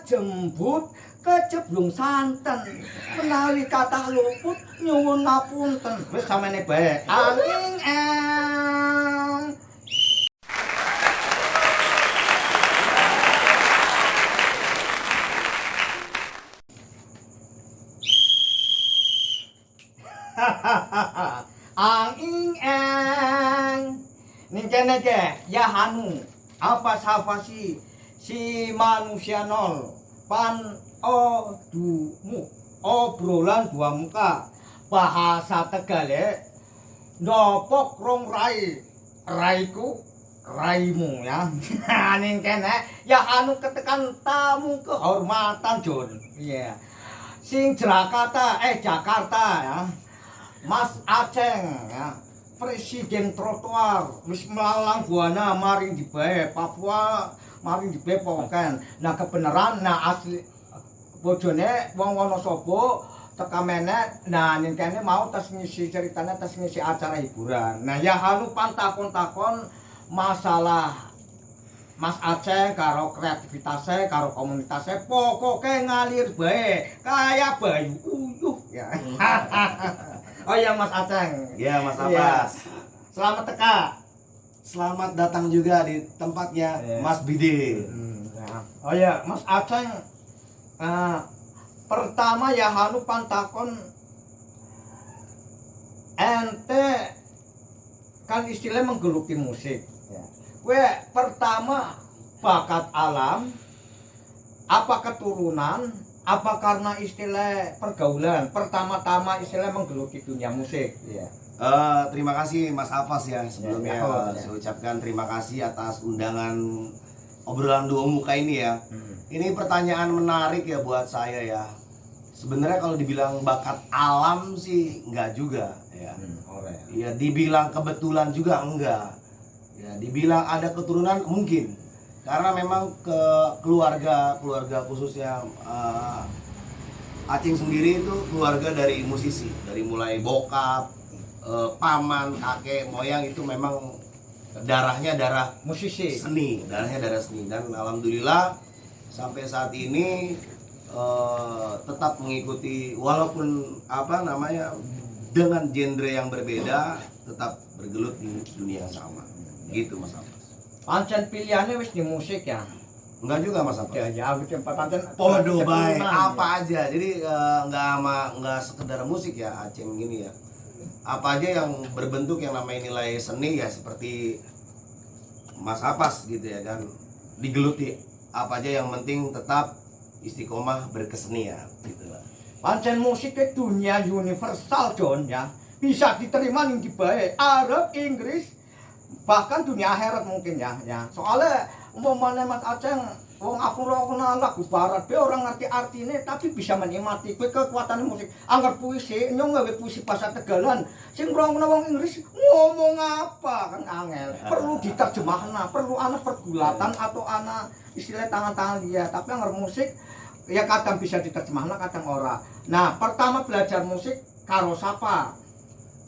jembut keceblung santen menawi kathah luput nyuwun ngapunten. Wis samene bae. Anging Anging ning kene ke ya Hanu apa safasi si manusia nol pan odumu obrolan dua muka bahasa Tegale nopok rong rai raiku raimu ya. Ning kene ya Hanu ketekan tamu kehormatan Jon. Iya. Sing Jakarta ya. Mas Aceng ya, presiden trotoar wis melalang buana maring di bae Papua maring di bae pokoken. Nah kebenaran nah asli bojone wong Wonosobo teka menek. Nah ning kene mau tes ngisi ceritanya tes ngisi acara hiburan. Nah ya Hanu pantakon-takon masalah Mas Aceh karo kreativitasnya karo komunitasnya pokoknya ngalir bae kayak bayu uyuh ya. Oh ya Mas Aceng. Ya Mas Abbas. Selamat teka. Selamat datang juga di tempatnya Mas Bide. Oh ya Mas Aceng. Pertama ya Hanu pantakon ente kan istilah menggeluti musik. Pertama bakat alam, apa keturunan, apa karena istilah pergaulan? Pertama-tama istilah menggeluti dunia musik. Ya. Terima kasih Mas Abbas ya sebelumnya. Saya ucapkan terima kasih atas undangan obrolan dua muka ini ya. Ini pertanyaan menarik ya buat saya ya. Sebenarnya kalau dibilang bakat alam sih enggak juga ya. Ya dibilang kebetulan juga enggak. Ya dibilang ada keturunan mungkin. Karena memang keluarga khususnya Acing sendiri itu keluarga dari musisi, dari mulai bokap, paman, kakek, moyang itu memang darahnya darah musisi, darahnya darah seni. Dan alhamdulillah sampai saat ini tetap mengikuti walaupun dengan genre yang berbeda tetap bergelut di dunia yang sama. Gitu Mas Abbas. Pancen pilihannya wis di musik ya. Enggak juga Mas Abbas. Ya aku pancen podo bae apa aja. Jadi enggak sekedar musik ya Aceng gini ya. Apa aja yang berbentuk yang namanya nilai seni ya seperti Mas Abbas gitu ya kan. Digeluti apa aja yang penting tetap istiqomah berkesenian gitu lah. Pancen musik itu dunia universal Jon ya. Bisa diterima ning di bae Arab, Inggris, bahkan dunia akhirat mungkin ya. Soalnya umpamanya Mas Aceng wong aku ora kenal lagu barat be orang ngerti artinya tapi bisa menikmati kekuatan musik. Angger puisi nyong gawe puisi bahasa Tegalan sing ngrungokno wong Inggris ngomong apa kan angel. Perlu diterjemahna, perlu ana pergulatan atau ana istilah tangan-tangan dia. Tapi angger musik ya kadang bisa diterjemahna kadang ora. Nah, pertama belajar musik karo sapa?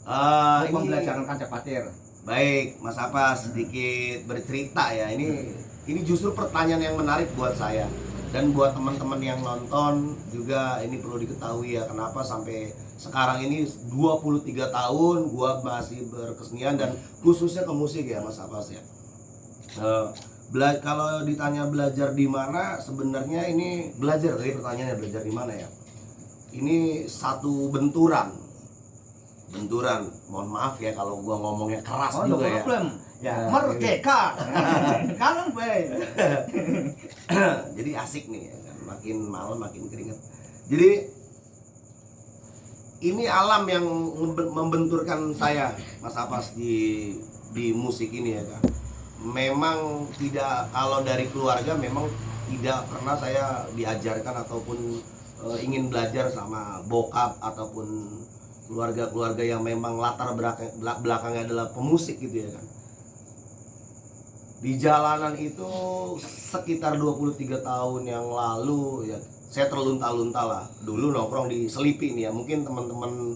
Ini pembelajaran Kanca Patir. Baik, Mas Abbas sedikit bercerita ya. Ini justru pertanyaan yang menarik buat saya dan buat teman-teman yang nonton juga. Ini perlu diketahui ya kenapa sampai sekarang ini 23 tahun gua masih berkesenian dan khususnya ke musik ya Mas Abbas ya. Kalau ditanya belajar di mana, sebenarnya ini belajar dari pertanyaannya belajar di mana ya. Ini satu benturan. Mohon maaf ya kalau gua ngomongnya keras juga ya. Ya, merdeka. Kalem bae. Jadi asik nih ya kan. Makin malam makin keringet. Jadi ini alam yang membenturkan saya Mas Abbas di musik ini ya kan. Memang tidak, kalau dari keluarga memang tidak pernah saya diajarkan ataupun ingin belajar sama bokap ataupun keluarga-keluarga yang memang latar belakangnya adalah pemusik gitu ya kan. Di jalanan itu sekitar 23 tahun yang lalu ya saya terlunta-lunta lah. Dulu nongkrong di Selipi nih ya. Mungkin teman-teman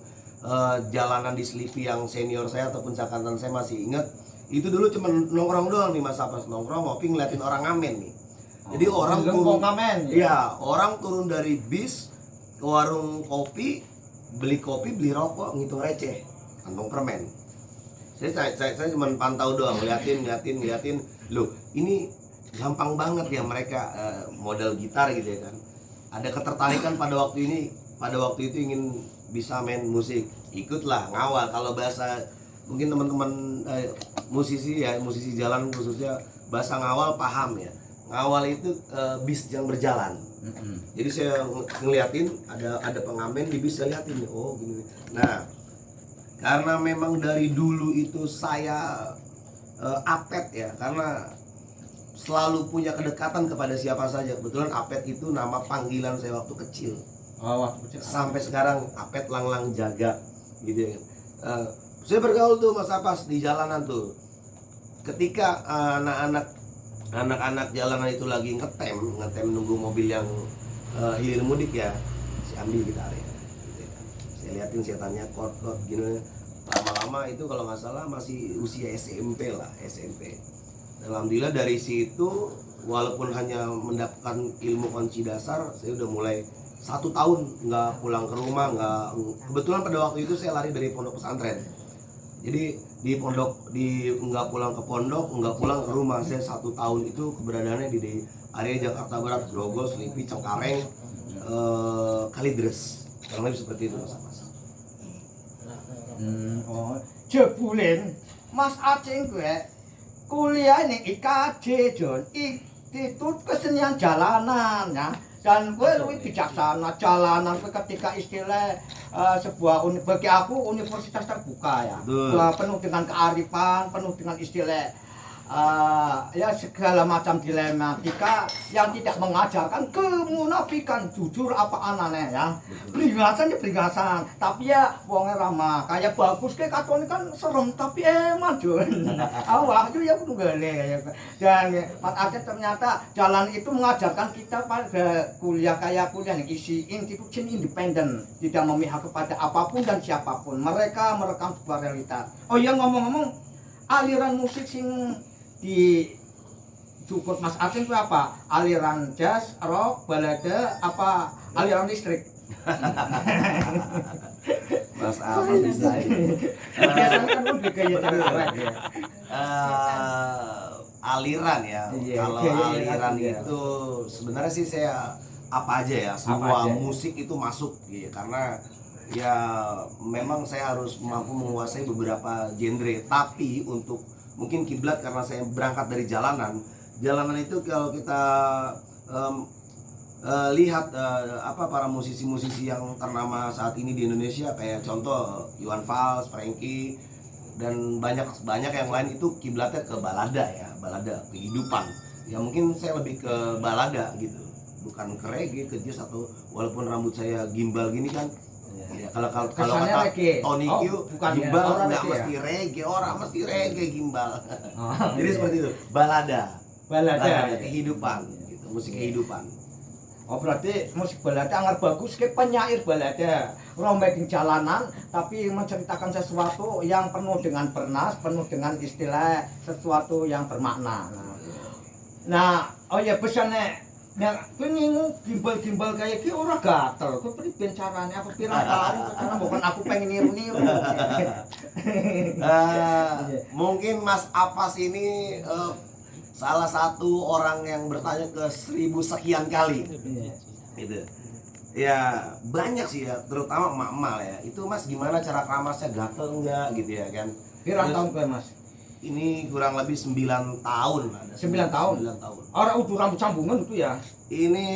jalanan di Selipi yang senior saya ataupun seangkatan saya masih ingat. Itu dulu cuma nongkrong doang nih Mas Abbas, nongkrong ngopi ngeliatin orang ngamen nih. Jadi orang Belum turun, kok ngamen, ya? iya, orang turun dari bis ke warung kopi, beli kopi, beli rokok, ngitung receh, kantong permen. Saya cuma pantau doang, ngeliatin, loh ini gampang banget ya mereka model gitar gitu ya kan. Ada ketertarikan pada waktu itu ingin bisa main musik, ikutlah ngawal. Kalau bahasa mungkin teman-teman musisi jalan khususnya bahasa ngawal paham ya. Ngawal itu bis yang berjalan. Jadi saya ngeliatin ada pengamen di bis, saya liatin, oh gini. Nah, karena memang dari dulu itu saya apet ya, karena selalu punya kedekatan kepada siapa saja. Kebetulan apet itu nama panggilan saya waktu kecil. Waktu kecil. Sampai sekarang apet Langlang Jaga gitu ya. Saya bergaul tuh Mas Apas di jalanan tuh. Ketika anak-anak jalanan itu lagi ngetem nunggu mobil yang hilir mudik ya, saya ambil gitar ya, gitu ya. Saya liatin, saya tanya chord gini. Lama-lama itu kalau nggak salah masih usia SMP lah, SMP. Alhamdulillah dari situ walaupun hanya mendapatkan ilmu kunci dasar, saya udah mulai 1 tahun nggak pulang ke rumah, kebetulan pada waktu itu saya lari dari pondok pesantren. Jadi nggak pulang ke pondok, nggak pulang ke rumah. Saya 1 tahun itu keberadaannya di area Jakarta Barat, Grogol, Selipi, Cengkareng, Kalideres. Kurang lebih seperti itu Mas. Jebulin Mas Aceng gue kuliah ning IKJ Jon, Institut Kesenian Jalanan ya. Dan gue lebih bijaksana jalanan ketika istilah bagi aku universitas terbuka ya. Penuh dengan kearifan, penuh dengan istilah ya segala macam dilematika yang tidak mengajarkan kemunafikan, jujur apa anane ya. Beringasan, tapi ya wonge ramah. Kayak bagus ke katone kan serem tapi emang Jon. Awak itu ya kudu gale. Dan Mas Aceh ternyata jalan itu mengajarkan kita pada kuliah isi institusi independen, tidak memihak kepada apapun dan siapapun. Mereka merekam sebuah realitas. Oh iya, ngomong-ngomong aliran musik sing di cukup Mas Aceh itu apa? Aliran jazz, rock, balada, apa aliran listrik? Mas apa bisa ini? Biasanya kan udah gaya cewek ya. Aliran ya. Iya, Kalau iya, aliran iya. itu sebenarnya sih saya apa aja ya, semua aja. musik itu masuk ya, karena ya memang saya harus mampu menguasai beberapa genre. Tapi untuk mungkin kiblat karena saya berangkat dari jalanan itu kalau kita lihat para musisi-musisi yang ternama saat ini di Indonesia kayak contoh Iwan Fals, Frankie dan banyak yang lain, itu kiblatnya ke balada ya, balada kehidupan. Ya mungkin saya lebih ke balada gitu, bukan ke reggae, ke jazz, atau walaupun rambut saya gimbal gini kan. Ya, kalau Kesannya kata reggae. Tony Q, Bukan ya, gimbal orang nggak reggae mesti reggae, orang mesti reggae gimbal. Jadi iya. seperti itu, balada Balada. kehidupan gitu, musik kehidupan. Oh berarti musik balada anggar bagus ke penyair balada rombeng di jalanan tapi menceritakan sesuatu yang penuh dengan bernas, penuh dengan istilah sesuatu yang bermakna. Nah, oh ya pesannya, nah pengen gimbal kayak gitu orang gatel, kau priben caranya apa pirang kali? Karena bukan aku pengen niru. Mungkin Mas Apas ini salah satu orang yang bertanya ke 1000 sekian kali gitu ya. Banyak sih ya, terutama emak-emak ya, itu Mas gimana cara keramasnya, gatel enggak gitu ya kan. Pirang tahun gue Mas? Ini kurang lebih 9 tahun ada. 9 tahun? 9 tahun. Orang udah rambut sambungan itu ya? Ini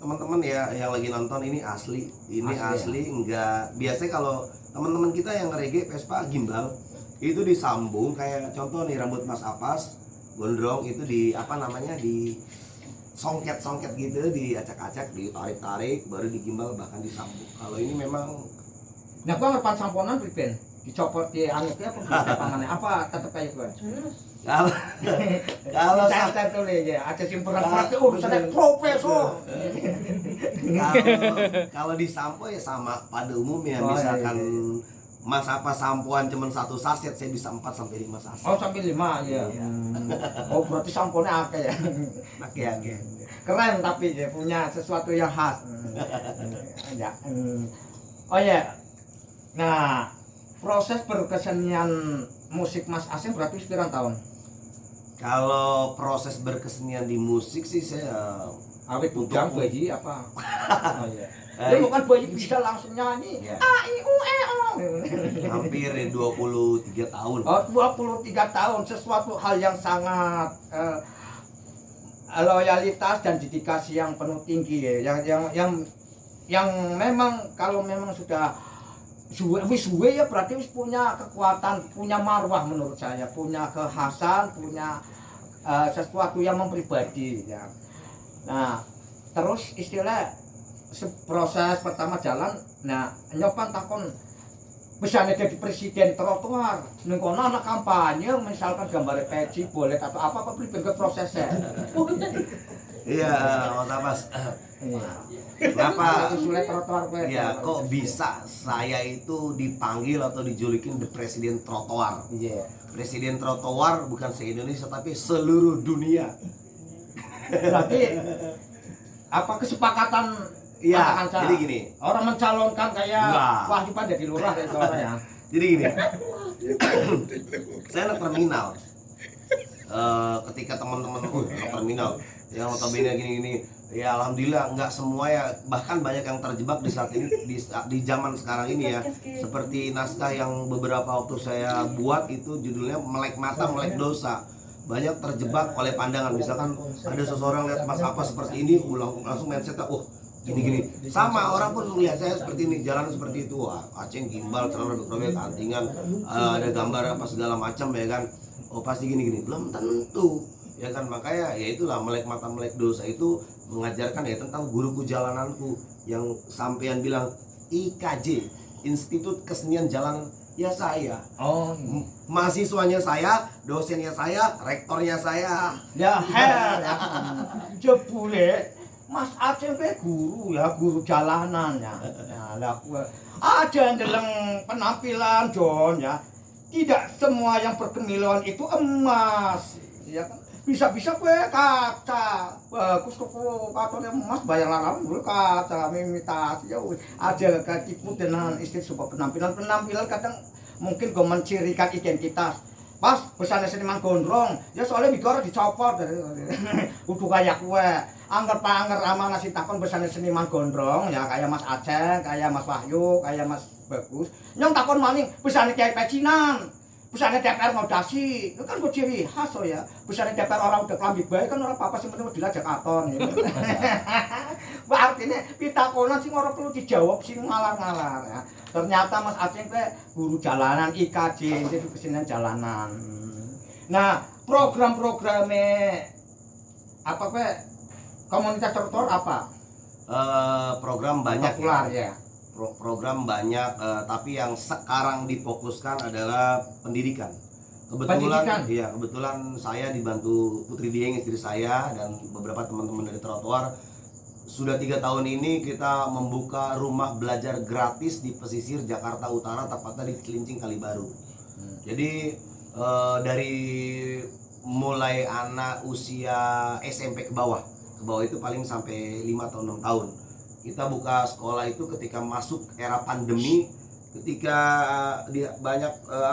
teman-teman ya yang lagi nonton, ini asli. Ini asli ya? Enggak. Biasanya kalau teman-teman kita yang reggae Vespa gimbal itu disambung kayak contoh nih, rambut Mas Apas gondrong itu di di songket gitu, diacak-acak, ditarik-tarik, baru digimbal, bahkan disambung. Kalau ini memang nah gua ngerpan samponan priben dicopot di anuknya apa tangannya apa tetep kayak gua. kalau saya tuh ya ada simpuran berarti urusan profesor. Kalau disampo ya sama pada umumnya, misalkan Mas apa sampoan cuma 1 saset, saya bisa 4 sampai 5 saset. Oh sampai 5 ya. Oh berarti samponya akeh ya. Oke. keren tapi dia punya sesuatu yang khas. Ya. Oh ya. Nah, proses berkesenian musik Mas Aceng berarti sekian tahun? Kalau proses berkesenian di musik sih saya Awet bujang bayi apa? Oh iya. Eh, Dia bukan bayi bisa langsung nyanyi. Iya. A I U E O. hampir 23 tahun. Oh, 23 tahun sesuatu hal yang sangat loyalitas dan dedikasi yang penuh tinggi ya. Yang memang kalau memang sudah suwe ya berarti punya kekuatan, punya marwah menurut saya, punya kekhasan, punya sesuatu yang mempribadi ya. Nah, terus istilah proses pertama jalan, nah nyopan takon misalnya jadi presiden trotoar, ning kono ana kampanye misalkan gambar peci, bolet atau apa pribadi prosesnya. Iya, Mas Abbas. Iya. Kenapa? Usulnya trotoar Ya, kok bisa saya itu dipanggil atau dijulukin the presiden trotoar? Iya. Presiden trotoar bukan se-Indonesia tapi seluruh dunia. Berarti apa kesepakatan Iya, kaca? jadi gini. Orang mencalonkan kayak Enggak. Wahyu Pan jadi lurah kayak orang ya. Jadi gini. Saya anak terminal. Ketika teman-teman anak terminal yang notabene gini-gini, ya alhamdulillah nggak semua ya, bahkan banyak yang terjebak di saat ini di zaman sekarang ini ya. Seperti naskah yang beberapa waktu saya buat itu judulnya Melek Mata Melek Dosa. Banyak terjebak oleh pandangan, misalkan ada seseorang lihat Mas apa seperti ini, langsung mindsetnya, oh gini-gini. Sama orang pun melihat saya seperti ini, jalan seperti itu, wah Aceng gimbal, celana robek-robek, antingan, ada gambar apa segala macam ya kan. Oh pasti gini-gini, belum tentu ya kan. Makanya ya itulah Melek Mata Melek Dosa itu mengajarkan ya tentang guruku jalananku yang sampean bilang IKJ, Institut Kesenian Jalanan. Ya saya. Oh. Mahasiswanya saya, dosennya saya, rektornya saya. Ya her. Jebule Mas Aceng pe guru ya, guru jalanan ya. Nah, lah ada ndeleng penampilan John ya. Tidak semua yang berkemilauan itu emas. Ya kan? Bisa-bisa kowe kaca. Bagus kok katone emas bayar larang dulu kaca imitasi ya aja ketipu dengan istri sebuah penampilan kadang mungkin gue mencirikan identitas. Pas besarnya seniman gondrong, ya soalnya bigor dicopot dari udah kayak kue. Angger ama ngasih takon besarnya seniman gondrong ya kayak Mas Aceng, kayak Mas Wahyu, kayak Mas Bagus. Nyong takon maning besarnya kayak pecinan. Besarnya DPR ngodasi, itu kan gue ciri khas oh ya. Besarnya DPR orang udah kelambi baik kan orang apa sih penting dilajak katon ya. Wah artinya pitakonan sih orang perlu dijawab sih ngalar-ngalar ya. Ternyata Mas Aceng teh guru jalanan IKJ, jadi kesenian jalanan. Nah, program-programnya apa komunitas trotoar apa? Program banyak Popular, ya. Program banyak, tapi yang sekarang difokuskan adalah pendidikan. Kebetulan saya dibantu Putri Dieng istri saya dan beberapa teman-teman dari trotoar. Sudah 3 tahun ini kita membuka rumah belajar gratis di pesisir Jakarta Utara, tepatnya di Cilincing Kalibaru. Jadi dari mulai anak usia SMP ke bawah itu paling sampai 5 atau 6 tahun. Kita buka sekolah itu ketika masuk era pandemi, ketika banyak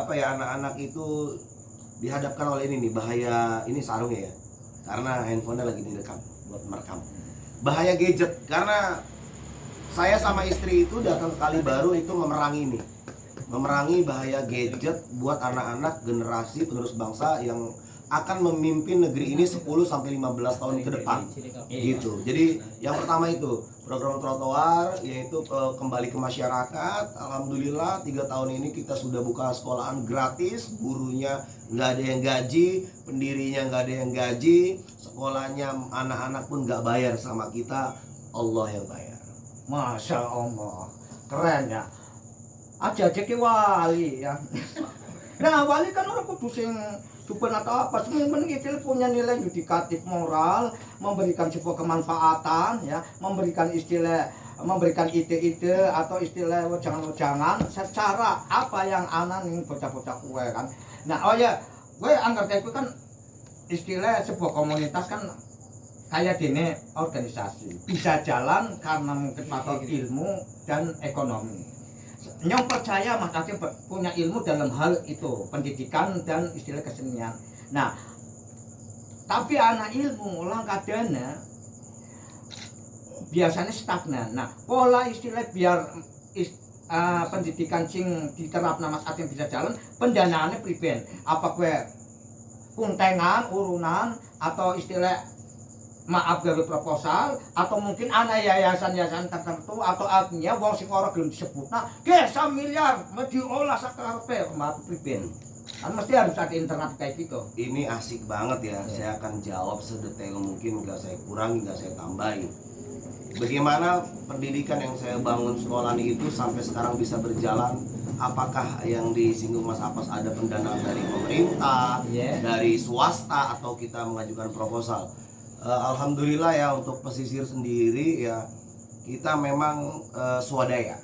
anak-anak itu dihadapkan oleh ini nih bahaya ini sarungnya ya, karena handphonenya lagi direkam buat merekam. Bahaya gadget, karena saya sama istri itu datang ke Kalibaru itu memerangi bahaya gadget buat anak-anak generasi penerus bangsa yang akan memimpin negeri ini 10 sampai 15 tahun ke depan. Gitu. Jadi yang pertama itu program trotoar, yaitu kembali ke masyarakat. Alhamdulillah 3 tahun ini kita sudah buka sekolahan gratis, gurunya nggak ada yang gaji, pendirinya nggak ada yang gaji, sekolahnya anak-anak pun nggak bayar sama kita, Allah yang bayar. Masya Allah, keren ya. Aja ki wali ya. Nah wali kan orang kudu sing dupen atau apa, sebenarnya itu punya nilai yudikatif moral, memberikan sebuah kemanfaatan ya, memberikan ide-ide atau istilah wejangan-wejangan secara apa yang anak nih bocah-bocah kue kan. Nah oh ya, gue anggap itu kan istilah sebuah komunitas kan kayak gini organisasi bisa jalan karena mungkin faktor ilmu dan ekonomi. Nyong percaya Mas Aceh punya ilmu dalam hal itu pendidikan dan istilah kesenian. Nah, tapi anak ilmu langkadana biasanya stagnan. Nah, pola istilah biar pendidikan sing diterapna Mas Aceh bisa jalan, pendanaannya priben. Apa kue kuntengan, urunan, atau istilah maaf gawe proposal, atau mungkin anak yayasan-yayasan tertentu, atau artinya wong sing ora gelem disebutna, ge 1 miliar diolah sakarepe maaf priben. Kan mesti harus ada internet kayak gitu. Ini asik banget ya. Saya akan jawab sedetail mungkin, nggak saya kurangi, nggak saya tambahin. Bagaimana pendidikan yang saya bangun sekolah itu sampai sekarang bisa berjalan? Apakah yang disinggung Mas Apas ada pendanaan dari pemerintah, dari swasta, atau kita mengajukan proposal? Alhamdulillah ya, untuk pesisir sendiri ya kita memang swadaya.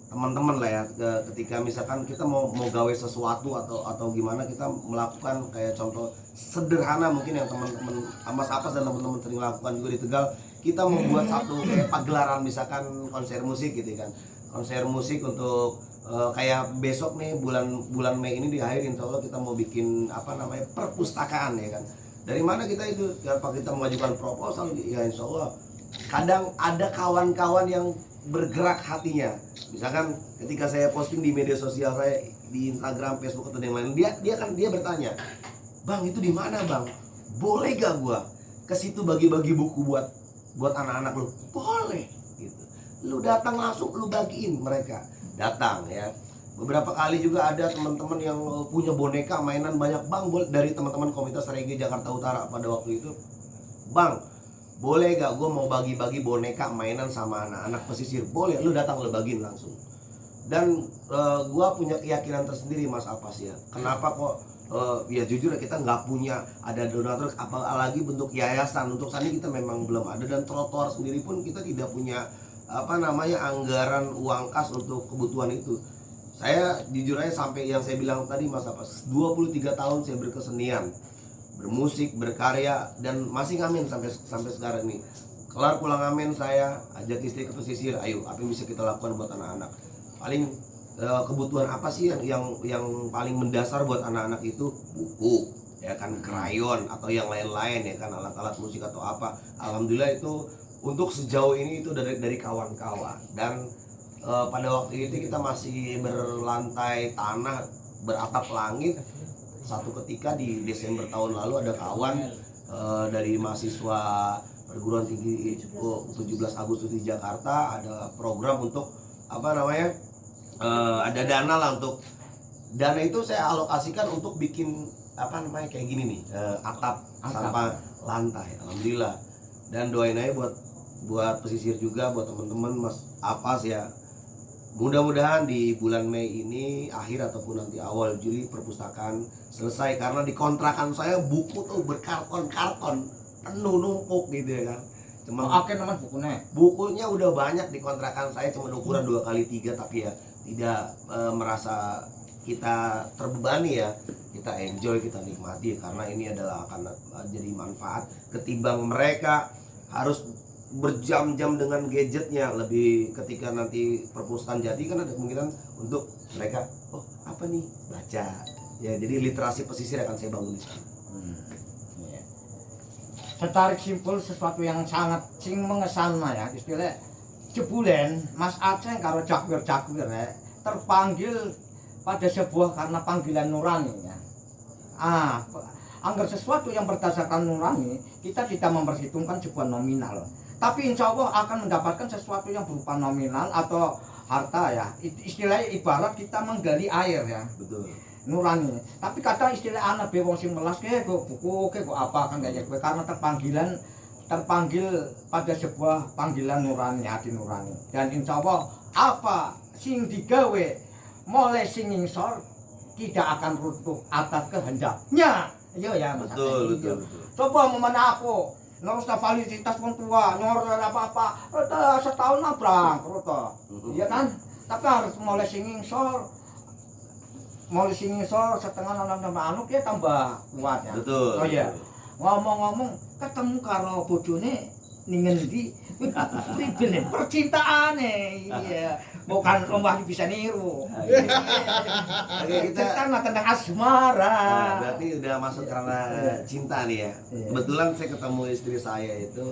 Teman-teman lah ya, ketika misalkan kita mau gawe sesuatu atau gimana, kita melakukan kayak contoh sederhana mungkin yang teman-teman Mas Apas dan teman-teman sering lakukan juga di Tegal. Kita membuat satu kayak pagelaran, misalkan konser musik gitu kan, konser musik untuk kayak besok nih bulan Mei ini di akhir insya Allah kita mau bikin apa namanya perpustakaan ya kan. Dari mana kita itu? Apa kita mengajukan proposal ya insya Allah. Kadang ada kawan-kawan yang bergerak hatinya. Misalkan ketika saya posting di media sosial saya di Instagram, Facebook atau yang lain, dia bertanya, "Bang, itu di mana, Bang? Boleh gak gua ke situ bagi-bagi buku buat anak-anak lu?" Boleh gitu. Lu datang langsung lu bagiin mereka. Datang ya. Beberapa kali juga ada teman-teman yang punya boneka mainan banyak, "Bang, dari teman-teman komunitas reggae Jakarta Utara pada waktu itu, "Bang, boleh gak gue mau bagi-bagi boneka mainan sama anak-anak pesisir?" Boleh, lu datang lu bagiin langsung. Dan gue punya keyakinan tersendiri Mas Apas ya. Kenapa kok ya jujur kita nggak punya ada donatur, apalagi bentuk yayasan. Untuk saat ini kita memang belum ada, dan trotoar sendiri pun kita tidak punya apa namanya anggaran uang kas untuk kebutuhan itu. Saya jujur aja sampai yang saya bilang tadi Mas Apas, 23 tahun saya berkesenian, bermusik, berkarya, dan masih ngamen sampai sekarang nih. Kelar pulang ngamen saya ajak istri ke pesisir, ayo apa yang bisa kita lakukan buat anak-anak. Paling kebutuhan apa sih yang paling mendasar buat anak-anak itu? Buku, ya kan, krayon atau yang lain-lain ya kan, alat-alat musik atau apa. Alhamdulillah itu untuk sejauh ini itu dari kawan-kawan. Dan pada waktu itu kita masih berlantai tanah, beratap langit. Satu ketika di Desember tahun lalu ada kawan dari mahasiswa perguruan tinggi 17 Agustus di Jakarta, ada program untuk apa namanya, ada dana lah, untuk dana itu saya alokasikan untuk bikin apa namanya kayak gini nih, atap tanpa lantai. Alhamdulillah. Dan doain aja buat pesisir juga, buat teman-teman Mas Apas ya. Mudah-mudahan di bulan Mei ini akhir ataupun nanti awal Juli perpustakaan selesai, karena di kontrakan saya buku tuh berkarton-karton penuh numpuk gitu ya kan. Bukunya udah banyak di kontrakan saya, cuma ukuran 2x3, tapi ya tidak merasa kita terbebani ya. Kita enjoy, kita nikmati, karena ini adalah akan jadi manfaat ketimbang mereka harus berjam-jam dengan gadgetnya. Lebih ketika nanti perpustakaan jadi kan ada kemungkinan untuk mereka, oh apa nih, baca ya. Jadi literasi pesisir akan saya bangun di sana. Setarik simpul sesuatu yang sangat sing mengesanna ya, istilah jebulen Mas Aceh karo jakwir-jakwir ya, terpanggil pada sebuah karena panggilan nurani ya. Anggar sesuatu yang berdasarkan nurani, kita tidak memperhitungkan sebuah nominal, tapi insya Allah akan mendapatkan sesuatu yang berupa nominal atau harta ya. Istilahnya ibarat kita menggali air ya. Betul. Nurani. Tapi kadang istilah anak bewong sing melas ke buku ke apa kan kayak gue, karena terpanggil pada sebuah panggilan nurani, hati nurani. Dan insya Allah apa sing digawe mulai sing ngisor tidak akan runtuh atas kehendaknya. Iya ya Mas. Betul. Coba memana aku nurus validitas pun tua, nyor apa-apa, setahun nabrang terus toh. Iya kan? Tapi harus mulai sing ngisor setengah anu dia tambah kuat ya. Betul. Oh iya. Ngomong-ngomong ketemu karo bojone ning ngendi priben percintaane iya bukan omah bisa niru. Oke, kita Kan tentang asmara. berarti udah masuk karena cinta nih ya. Kebetulan saya ketemu istri saya itu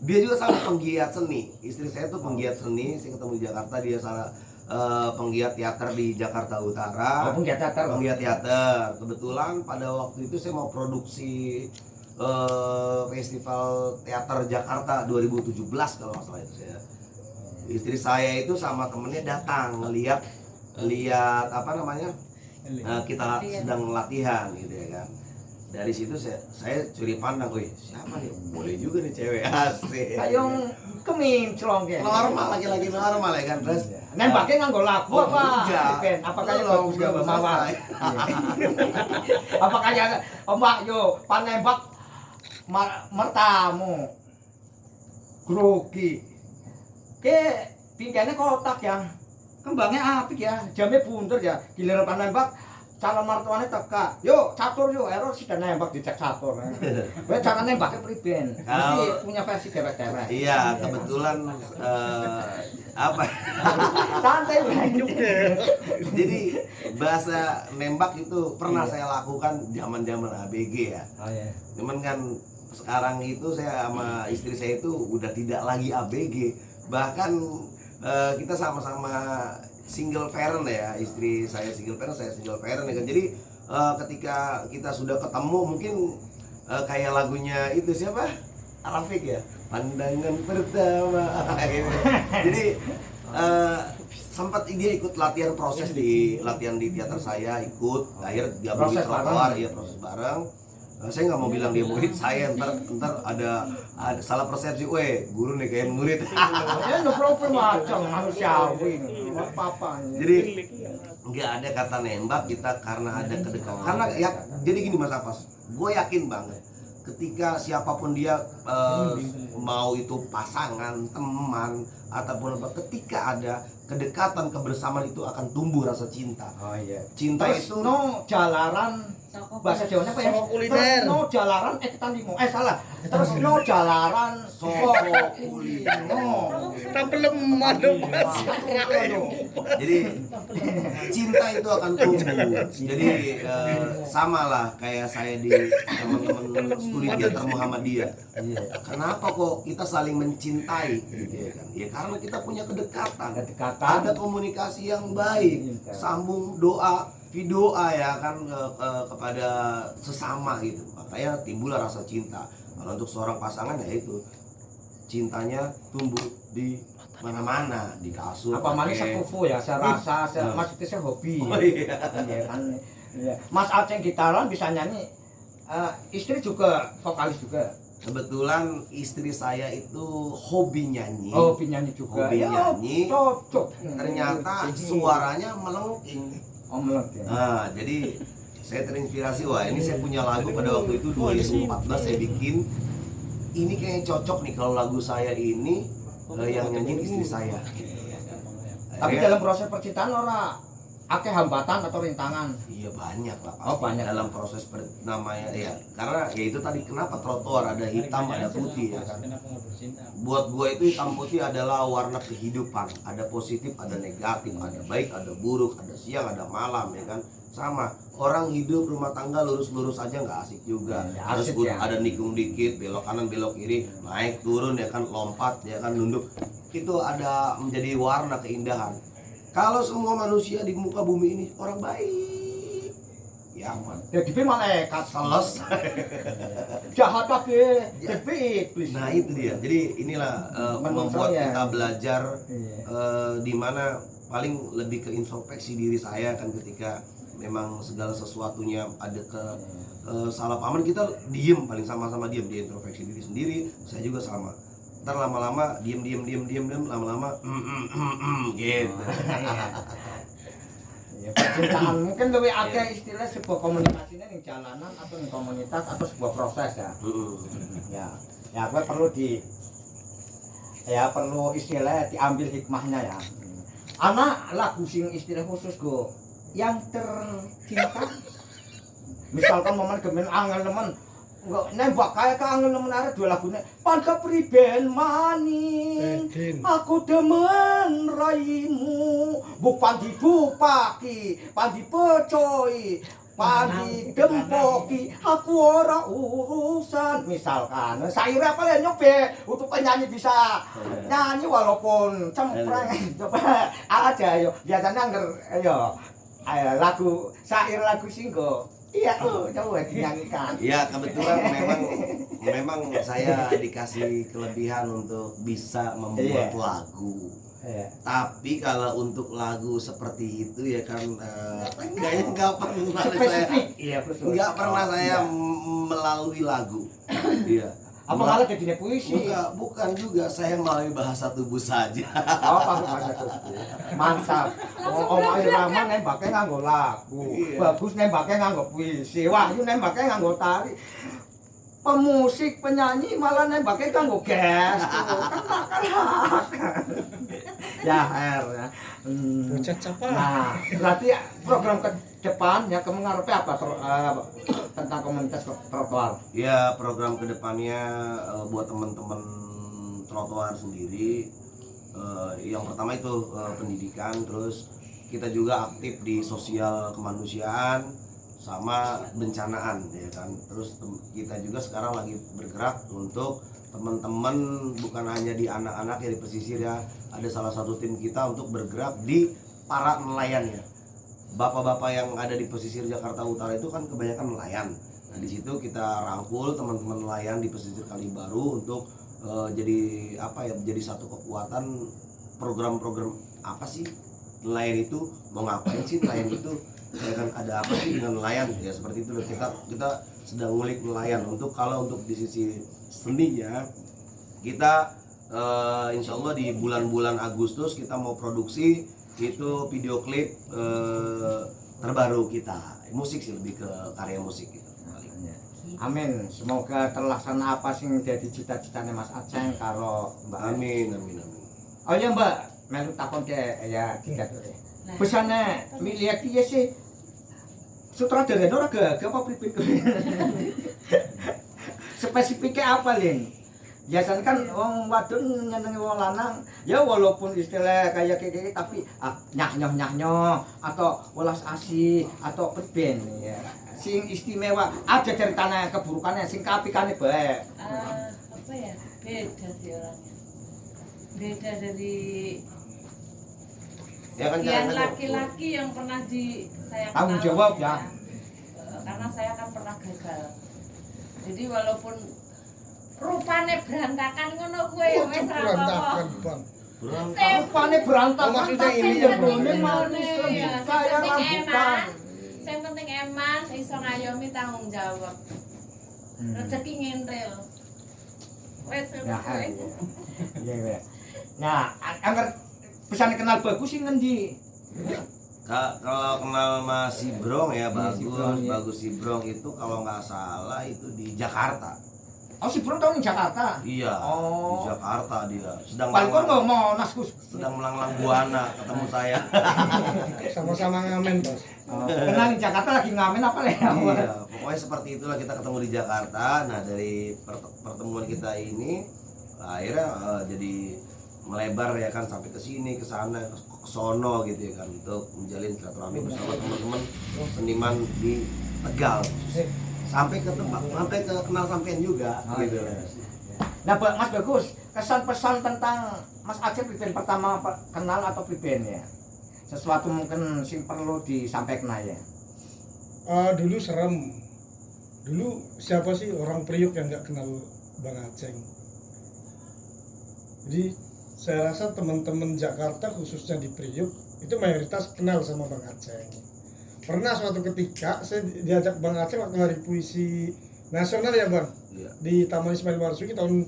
dia juga sama penggiat seni. Istri saya tuh penggiat seni. Saya ketemu di Jakarta, dia salah penggiat teater di Jakarta Utara. Oh, penggiat teater. Penggiat teater. Kebetulan pada waktu itu saya mau produksi Festival Teater Jakarta 2017 kalau nggak salah itu saya. Istri saya itu sama temennya datang lihat apa namanya kita sedang latihan gitu ya kan. Dari situ saya curi pandang, wih siapa nih, boleh juga nih cewek asik. Kayong keminclong ya. Normal lagi normal ya kan, terus nembaknya nganggo lagu Oh, apa? enggak. Ben, apa kayak Belum, bagus belum gak mawar? selesai. Apa kayak ombak yo panembak mertamu grogi ke pinggirnya kotak ya kembangnya apik ya jamnya buntur ya giliran panembak calon martuane teka yuk catur yuk error sih dan nembak dicek catur gue cara nembaknya priben mesti punya versi dewek-dewek iya kebetulan apa santai jadi bahasa nembak itu pernah saya lakukan zaman ABG ya. oh, iya. Cuman kan sekarang itu saya sama istri saya itu udah tidak lagi ABG, bahkan kita sama-sama single parent ya, istri saya single parent, saya single parent ya kan. Jadi ketika kita sudah ketemu mungkin kayak lagunya itu siapa? Rafiq ya, pandangan pertama gitu. Jadi sempat dia ikut latihan proses di teater saya, ikut akhirnya gabung di trotoar, ya proses bareng. Saya nggak mau bilang dia murid saya, ntar ada salah persepsi, weh guru nih kayak murid. Ya no problem macam manusiawi apa-apa. Jadi nggak ada kata nembak kita karena ada kedekatan. Karena ya jadi gini Mas Apas, gue yakin banget ketika siapapun dia mau itu pasangan, teman ataupun apa, ketika ada kedekatan kebersamaan itu akan tumbuh rasa cinta. Oh iya. Cinta Terus itu no jalaran bahasa Jawanya apa ya? Soko kuliner. Terus no jalaran kita limo. Salah. Terus no jalaran soko kuliner. Tapi lemah dong Mas. Jadi cinta itu akan tumbuh. Jadi sama lah kayak saya di teman-teman studi teater Muhammadiyah. Kenapa kok kita saling mencintai? Gitu ya kan? Ya karena kita punya kedekatan. Ada komunikasi yang baik, sambung doa, doa ya kan kepada sesama gitu. Makanya timbullah rasa cinta. Kalau untuk seorang pasangan ya itu cintanya tumbuh di mana-mana, di kasur. Apa manis sekufu ya, saya rasa, maksudnya saya hobi. Oh iya. Iya kan. Iya. Mas Aceh gitaran bisa nyanyi. Istri juga vokalis juga. Kebetulan istri saya itu hobi nyanyi. Oh, hobi nyanyi juga. Hobi Ya, nyanyi. cocok. Ternyata suaranya melengking. Oh, melengking. Nah, jadi saya terinspirasi, wah ini saya punya lagu pada waktu itu 2014 saya bikin. Ini kayaknya cocok nih kalau lagu saya ini yang nyanyi istri saya. Tapi dalam proses percintaan orang akeh hambatan atau rintangan. Iya banyak lah pasti. Oh, banyak. Dalam proses namanya ya. Karena ya itu tadi kenapa trotoar ada hitam ada putih ya kan. Buat gua itu hitam putih adalah warna kehidupan. Ada positif, ada negatif, ada baik, ada buruk, ada siang, ada malam ya kan. Sama orang hidup rumah tangga lurus-lurus aja nggak asik juga. Ya, Harus asik, ya. ada nikung dikit, belok kanan belok kiri, naik turun ya kan, lompat ya kan, nunduk. Itu ada menjadi warna keindahan. Kalau semua manusia di muka bumi ini orang baik, ya aman. Ya dipi malaikat Selesai. jahat kabeh, dipi iblis. Nah itu dia. Jadi inilah membuat kita belajar di mana paling lebih ke introspeksi diri saya kan ketika memang segala sesuatunya ada ke salah pahaman, kita diem, paling sama-sama diem, dia introspeksi diri sendiri, saya juga sama. Ntar lama-lama diem lama-lama gitu. Ya, percintaan mungkin lebih akeh istilah sebuah komunikasinya ning jalanan atau ning komunitas atau sebuah proses ya. Ya gue perlu istilah diambil hikmahnya ya. Anak lagu sing istilah khusus go yang tercinta. Misalkan momen gemen angel temen Enggak nembak kaya kangen menara dua lagune. Pan kepriben maning. Aku demen raimu. Buk pandi dupaki, pandi pecoi, pandi dempoki. Aku ora urusan. Misalkan saire apa le nyobe untuk penyanyi bisa nyanyi walaupun cempreng. Coba aja yo. Biasanya yo lagu sair lagu singgo. Iya, coba dinyanyikan. Ya kebetulan memang saya dikasih kelebihan untuk bisa membuat lagu. Tapi kalau untuk lagu seperti itu ya kan kayaknya nggak pernah nggak pernah saya melalui lagu. Iya. Apa malah jadinya puisi? Bukan juga, saya melalui bahasa tubuh saja. Oh, bahasa tubuh. Mantap. Om Irama nembaknya nganggo lagu. Bagus nembaknya nganggo puisi. Wahyu nembaknya nganggo tari. Pemusik, penyanyi malah nembaknya nganggo gestur. Kan ya, ya. Bocah capa. Nah, berarti program ke depan ya mengarepe apa tentang komunitas trotoar? Ya, program kedepannya buat teman-teman trotoar sendiri. Yang pertama itu pendidikan, terus kita juga aktif di sosial kemanusiaan sama bencanaan ya kan. Terus kita juga sekarang lagi bergerak untuk teman-teman bukan hanya di anak-anak ya di pesisir ya, ada salah satu tim kita untuk bergerak di para nelayan ya. Bapak-bapak yang ada di pesisir Jakarta Utara itu kan kebanyakan nelayan. Nah di situ kita rangkul teman-teman nelayan di pesisir Kalibaru untuk jadi apa ya, jadi satu kekuatan program-program apa sih nelayan itu mau ngapain sih nelayan itu ya kan, ada apa sih dengan nelayan ya, seperti itu kita sedang ngulik nelayan. Untuk kalau untuk di sisi seninya kita insya Allah di bulan-bulan Agustus kita mau produksi itu video klip terbaru kita, musik sih, lebih ke karya musik gitu. Amin, semoga terlaksana apa sih jadi cita-citanya Mas Aceng karo Mbak. Amin. Oh iya Mbak, melu takon ke ya tiga tuh. Pesane milihat ya sih sutradara ora gak apa pripit. Spesifiknya apa, Lin? Biasanya kan wong wadon nyenengi wong lanang, ya walaupun istilah kayak gini tapi nyah-nyoh atau welas asih atau priben ya. Sing istimewa aja ceritanya keburukannya sing keapikane bae. Apa ya? Beda sih orangnya. Beda dari Ya kan, sekian laki-laki yang pernah saya tanggung kenal, jawab ya. Karena saya kan pernah gagal. Jadi walaupun rupane berantakan ngono kuwe ya wis ra apa-apa. Bang. Rupane berantakan. Maksudnya ini ya, Bro. Saya rambutan. Yang penting eman, iso ngayomi tanggung jawab. Rezeki ngentril. Wes Ya. Iya. Nah, angger pesan kenal bagus sih ngendi? Kalau kenal Mas Sibrong ya Sibrong, ya. bagus Sibrong itu kalau nggak salah itu di Jakarta. Oh, si Bro tau di Jakarta? Iya, Oh. di Jakarta dia. Sedang Paling kok mau naskus. sedang melanglang buana ketemu saya. Sama-sama ngamen, Bos. Kenal di Jakarta lagi ngamen apa ya? Iya, pokoknya seperti itulah kita ketemu di Jakarta. Nah, dari pertemuan kita ini akhirnya jadi melebar ya kan, sampai ke sini, ke sana, ke sono gitu ya kan, untuk menjalin silaturahmi bersama teman-teman seniman di Tegal. Sampai ke tempat, sampai ke kenal sampean juga gitu. Nah, Mas Bagus, kesan pesan tentang Mas Aceh priben pertama kenal atau priben ya? Sesuatu mungkin sing perlu disampaikan ya. Dulu serem. Dulu siapa sih orang Priuk yang nggak kenal Bang Aceng? Jadi saya rasa teman-teman Jakarta khususnya di Priuk itu mayoritas kenal sama Bang Aceng. Pernah suatu ketika saya diajak Bang Aceng waktu Hari Puisi Nasional ya Bang, Iya. di Taman Ismail Marzuki tahun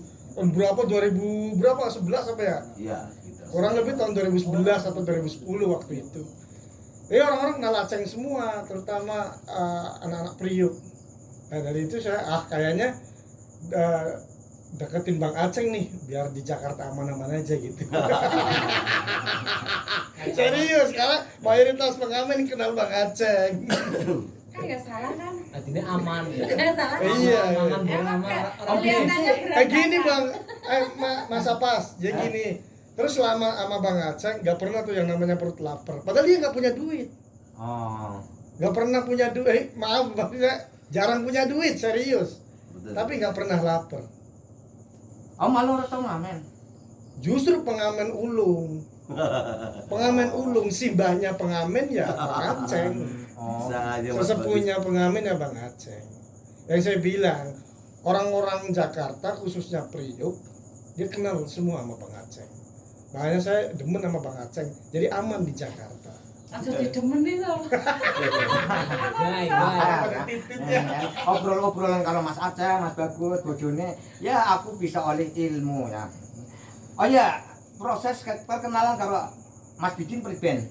berapa, 2000 berapa, 11 apa ya? Iya, gitu. Kurang lebih tahun 2011 atau 2010 waktu itu. Orang-orang kenal Aceng semua, terutama anak-anak Priuk. Nah dari itu saya kayaknya deketin Bang Aceng nih, biar di Jakarta aman-aman aja gitu. Serius, karena mayoritas pengamen kenal Bang Aceng. Kan nggak salah kan? Artinya aman ya. Salah. Iya. Aman Emang bernama nggak kelihatannya Kayak gini berantakan. bang, masa pas, jadi gini. Terus selama sama Bang Aceh nggak pernah tuh yang namanya perut lapar. Padahal dia nggak punya duit, Oh. nggak pernah punya duit. Maaf maksudnya jarang punya duit serius. Betul. Tapi nggak pernah lapar. Oh, malu ora tau ngamen. Justru pengamen ulung, pengamen ulung simbahnya pengamen ya Bang Aceh. Oh. Bisa aja Mas Sesepuhnya pengamen ya Bang Aceh. Yang saya bilang orang-orang Jakarta khususnya Priuk dia kenal semua sama Bang Aceh. Makanya saya demen sama Bang Aceh. Jadi aman di Jakarta. Aja didemen itu. Baik, Obrol-obrolan kalau Mas Aceh, Mas Bagus, bojone, ya aku bisa oleh ilmu ya. Oh ya, proses perkenalan kalau Mas Bidin priben.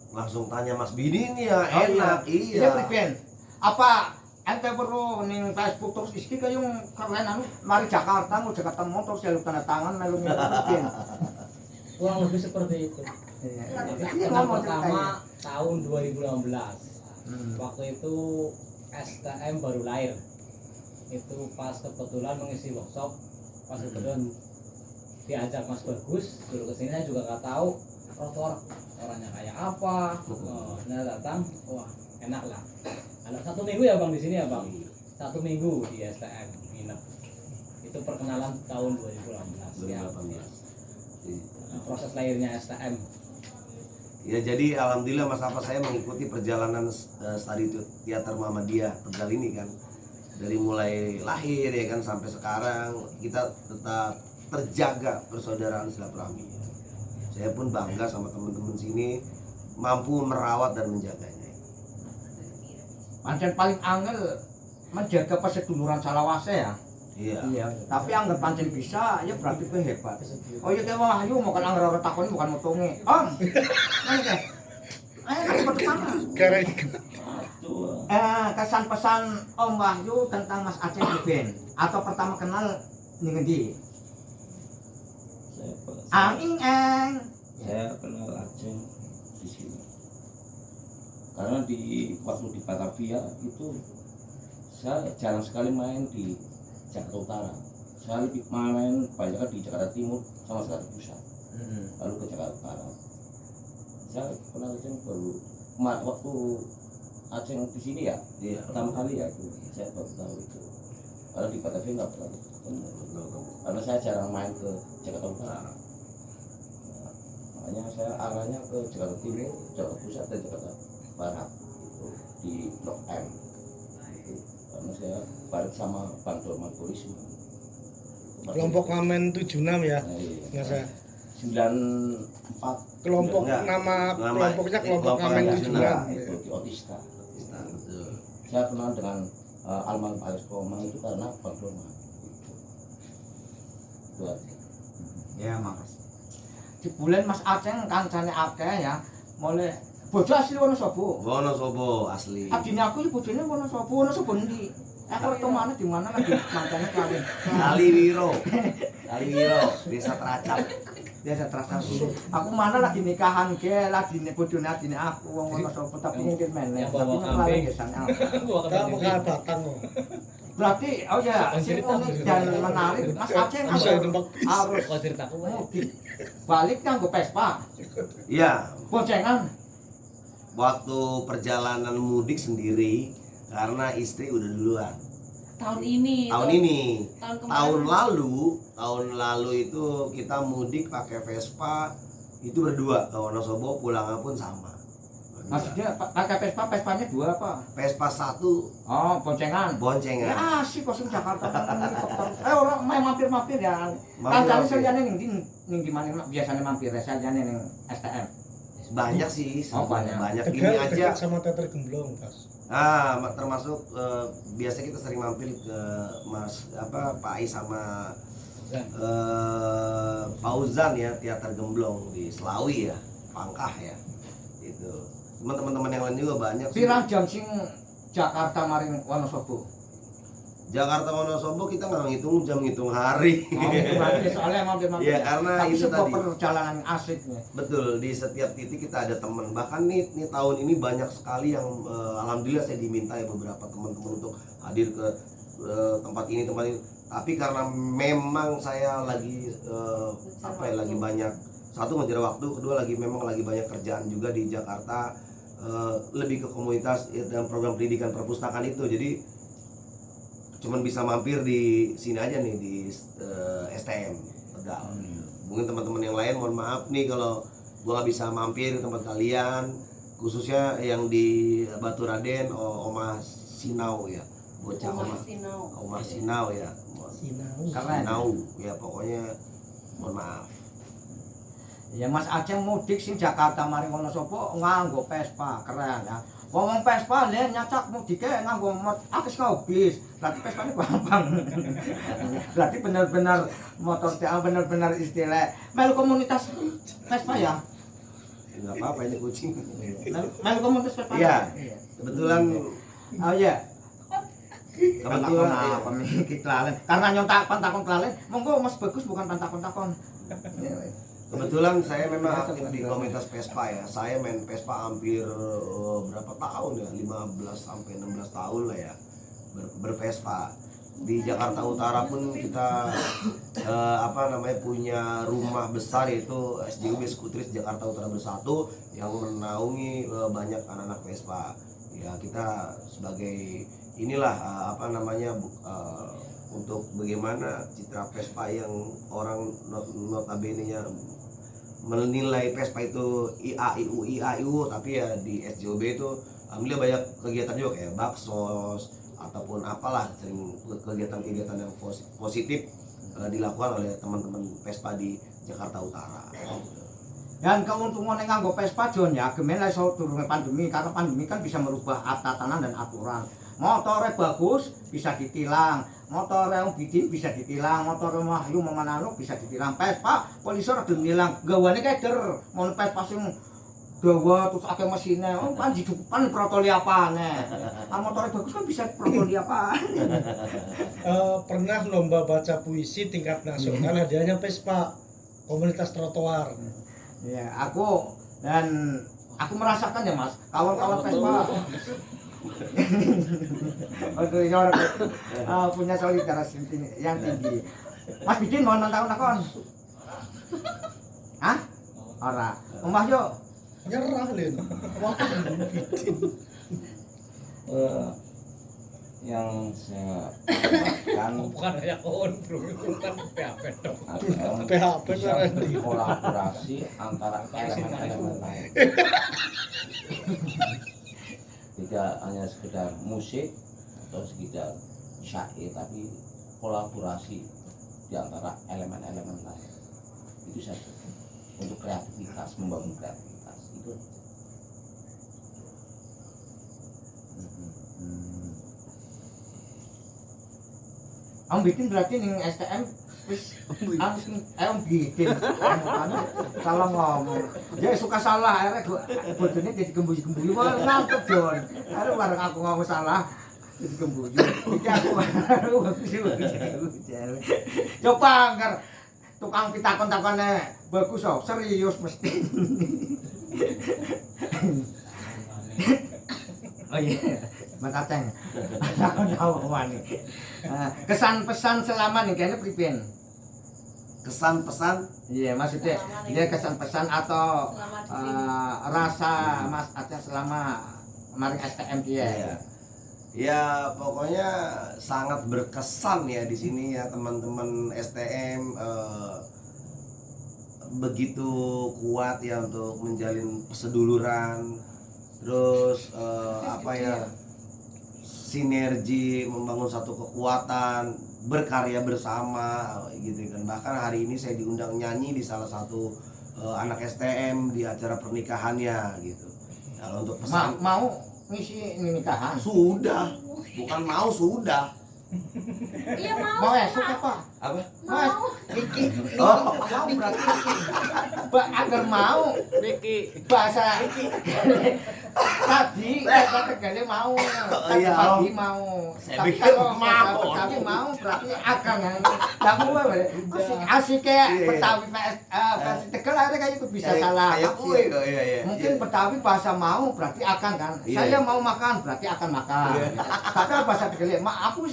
langsung tanya Mas Bidin ya, Oh, enak. Iya Iya. priben. Apa ente perlu ning Facebook terus iki kaya yang keren anu mari Jakarta mau Jakarta motor jaluk tanda tangan melu priben. kurang lebih seperti itu. Iya, Kenal ngomong pertama tahun 2015. Hmm. Waktu itu STM baru lahir. Itu pas kebetulan mengisi workshop, pas kebetulan diajak Mas Bagus suruh kesini, saya juga nggak tahu orangnya kayak apa. Nah datang, wah enak lah. Ada 1 minggu ya bang di sini ya bang. 1 minggu di STM nginep. Itu perkenalan tahun 2018. Ya. 2018. Proses lahirnya STM. Ya jadi alhamdulillah Mas Apa saya mengikuti perjalanan studi teater Muhammadiyah Tegal ini kan. Dari mulai lahir ya kan sampai sekarang kita tetap terjaga persaudaraan silaturahmi. Saya pun bangga sama teman-teman sini mampu merawat dan menjaganya. Pancen paling angel menjaga perseduluran salawase ya. Iya. Iya, tapi anggap pancen bisa, ya berarti kowe hebat. Oh iya kayak wah ayo mau kan anggar ora takoni bukan motonge. Om. Ayo teh. Ayo pertama. Karena Kesan pesan Om Wahyu tentang Mas Aceh Band atau pertama kenal ning ngendi? Saya kenal Aceh di sini karena waktu di Batavia itu saya jarang sekali main di Jakarta Utara. Saya lebih main banyak di Jakarta Timur sama Jakarta Pusat, lalu ke Jakarta Utara. Saya kenal Aceh baru waktu Aceh di sini ya, Iya. pertama kali ya saya baru tahu itu. Kalau di Batavia nggak pernah ketemu, karena saya jarang main ke Jakarta Utara. Makanya saya arahnya ke Jakarta Timur, Jakarta Pusat dan Jakarta Barat itu di Blok M itu, karena saya balik sama Bang Dorman Turisme kelompok Kamen 76 ya. Nggak saya. 94 Kelompok Enggak. nama Nama- kelompoknya kelompok kelompok Kamen Kamen 76. itu di Otista. Betul. Saya kenal dengan almarhum Alex Komang itu karena Bang Dorman itu aja. Ya makasih. Di bulan Mas Aceh kancane akeh ya. Mulai bojo asli Wonosobo. Wonosobo asli. Adine aku iki bojone Wonosobo. Wonosobo ndi? Aku ora tau mana di mana lagi kancane kawin. Kaliwiro. Kaliwiro, Desa Teracap. Biasa terasa dulu. Aku mana lagi nikahan ke lagi bojone adine aku wong Wonosobo tapi mungkin meneh. Yang bawa Tapi kambing. ngelawak desane aku. Kamu kan batang kok. Berarti oh ya sing unik dan menarik Mas Aceh Bisa harus nembak bis. harus Kok ceritaku wae. mudik. Balik nganggo Vespa. Iya, Boncengan. waktu perjalanan mudik sendiri karena istri udah duluan. Tahun ini. Tahun tuh. ini. Tahun kemarin. Tahun lalu itu kita mudik pakai Vespa itu berdua ke Wonosobo, pulangnya pun sama. Maksudnya pakai Vespa, Vespanya dua apa? Vespa 1 Oh, boncengan. boncengan. Ya asik kok sing Jakarta nang helikopter. Orang main mampir-mampir ya. Mampir-mampir. Kancane sayane ning di mana biasanya mampir sayane ning STM. Banyak sih, Oh, banyak. banyak ini Tegal aja. dekat sama teater Gemblong pas. Termasuk biasa kita sering mampir ke Pak Ais sama Fauzan ya, teater Gemblong di Selawi ya, Pangkah ya. Itu. Teman-teman yang lain juga banyak sih. Pirang jam sing Jakarta maring Wonosobo? Jakarta Wonosobo kita nggak ngitung jam, ngitung hari. Soalnya mampir-mampir. Ya karena Tapi itu sebuah tadi. perjalanan asik ya. Betul, di setiap titik kita ada teman. Bahkan nih tahun ini banyak sekali yang alhamdulillah saya diminta ya beberapa teman-teman untuk hadir ke tempat ini. Tapi karena memang saya lagi lagi banyak, satu ngejar waktu, kedua memang lagi banyak kerjaan juga di Jakarta, lebih ke komunitas dan program pendidikan perpustakaan itu. Jadi cuman bisa mampir di sini aja nih di STM Tegal. Mungkin teman-teman yang lain mohon maaf nih kalau gua nggak bisa mampir ke tempat kalian, khususnya yang di Batu Raden, Omah Sinau ya, bocah Omah Sinau ya, Sinau ya, pokoknya mohon maaf. Ya Mas Aceh mudik sing Jakarta mari Wonosobo nganggo Vespa, keren ya. Wong Vespa le nyacak mudike nganggo akeh bis. Berarti Vespa ini gampang. Berarti benar-benar motor benar-benar istilah melu komunitas Vespa ya. Enggak apa-apa ini kucing. Melu komunitas Vespa. Iya. Kebetulan Oh iya. kebetulan apa kelalen. Karena nyontak pantakon kelalen, monggo Mas Bagus bukan pantakon-takon. Kebetulan saya memang aktif di komunitas Vespa ya. Saya main Vespa hampir berapa tahun ya? 15 sampai 16 tahun lah ya. Bervespa. Di Jakarta Utara pun kita punya rumah besar yaitu SJUB Skutris Jakarta Utara Bersatu yang menaungi banyak anak-anak Vespa. Ya kita sebagai inilah untuk bagaimana citra Vespa yang orang notabene-nya menilai Vespa itu IAIU, tapi ya di SJOB itu alhamdulillah banyak kegiatan juga kayak baksos ataupun apalah, sering kegiatan-kegiatan yang positif dilakukan oleh teman-teman Vespa di Jakarta Utara. Dan keuntungan yang nganggo Vespa John ya, gemela iso durunge pandemi, karena pandemi kan bisa merubah tatanan dan aturan. Motornya bagus bisa ditilang, motor yang bikin bisa ditilang, motor Wahyu Memananuk bisa ditilang. Vespa polisi ora gelem nilang, gawane keder. Mon Vespa sing gawa terus akeh mesine, kan didupan protoli apane. Kan motornya bagus kan bisa protoli apane. Pernah lomba baca puisi tingkat nasional, hadiahnya Vespa, komunitas trotoar. Ya, aku merasakan ya Mas, kawan-kawan Vespa. Aduh, ini punya solidaritas yang tinggi. Mas Bidin mau nonton takon? Hah? Ora. Omah yo. Nyerah Lin. Yang saya lakukan Bukan kayak on bro, bukan PHP dong. adalah PHP bisa berarti. kolaborasi antara elemen-elemen lain. Tidak hanya sekedar musik atau sekedar syair, tapi kolaborasi di antara elemen-elemen lain. Itu saja. Untuk kreativitas, membangun kreativitas itu. Om bikin berarti ning STM wis om bikin. Salah ngomong. Dia suka salah, akhirnya bojone jadi gembuyu-gembuyu. Wah, ngantuk Jon. Akhirnya bareng aku ngomong salah jadi gembuyu. Iki aku coba anggar tukang pitakon-takone bagus kok, serius mesti. Oh iya. Mas Aceng. Aku tahu wani. Kesan pesan selama nih kayaknya pripun? Kesan pesan? Iya, maksudnya dia kesan pesan atau rasa Mas Aceng selama kemarin STM dia. Iya. Ya pokoknya sangat berkesan ya di sini ya teman-teman STM, begitu kuat ya untuk menjalin perseduluran, terus sinergi, membangun satu kekuatan, berkarya bersama gitu kan. Bahkan hari ini saya diundang nyanyi di salah satu anak STM di acara pernikahannya gitu. Kalau untuk pesan mau ngisi nikahan? sudah, bukan mau sudah. Iya mau. Mau sih, esok Mas. apa? Apa? Mas, Mau. Niki. Oh. Mau berarti Niki. Agar mau. Niki. Bahasa tadi kata tegale mau. iya, Tadi mau. Saya Tapi pikir kalau mau. Betawi mau berarti akan kamu asik kayak Iya. Betawi versi Tegal akhirnya kayak itu bisa Kayak- salah. kayak tafsir. kue kok, iya. Mungkin Betawi bahasa mau berarti akan kan. Iya. Saya mau makan berarti akan makan. Iya. Padahal bahasa Tegal aku